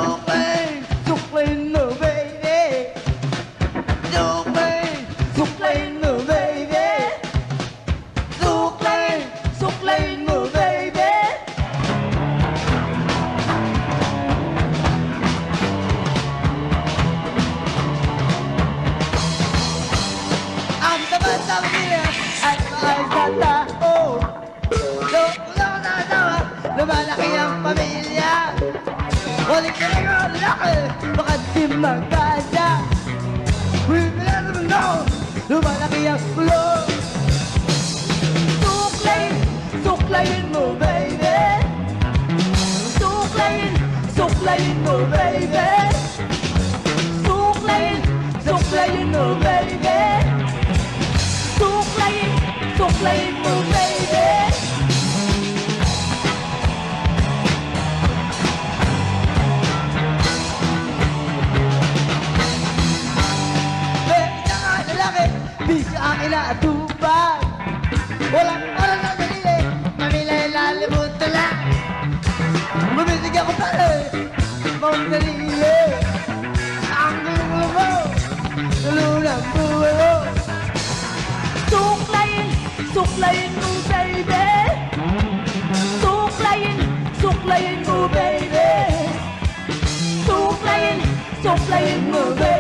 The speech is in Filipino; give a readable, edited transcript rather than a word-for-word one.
Suklayin, suklayin mo, baby. Suklayin, suklayin mo, baby. Suklayin, suklayin mo, baby. Ang tabat-tabat niya ay mahal sa tao. Lumalaki ang pamilya. Huling ka lang ang lalaki, bakit di magkasya? Wala naman ako, lumalaki ang ulo. Suklayin, suklayin mo, baby. Suklayin, suklayin mo, baby. Suklayin, suklayin mo, baby. Suklayin, suklayin mo, baby. Di ka ang inaatupag. Walang oras na sarili, mamilay lalimutan lang. Mabisig ako pala, mong sarili. Ang gulo mo, tulunang buhay mo. Suklayin, suklayin mo, baby. Suklayin, suklayin mo, baby. Suklayin, suklayin mo, baby.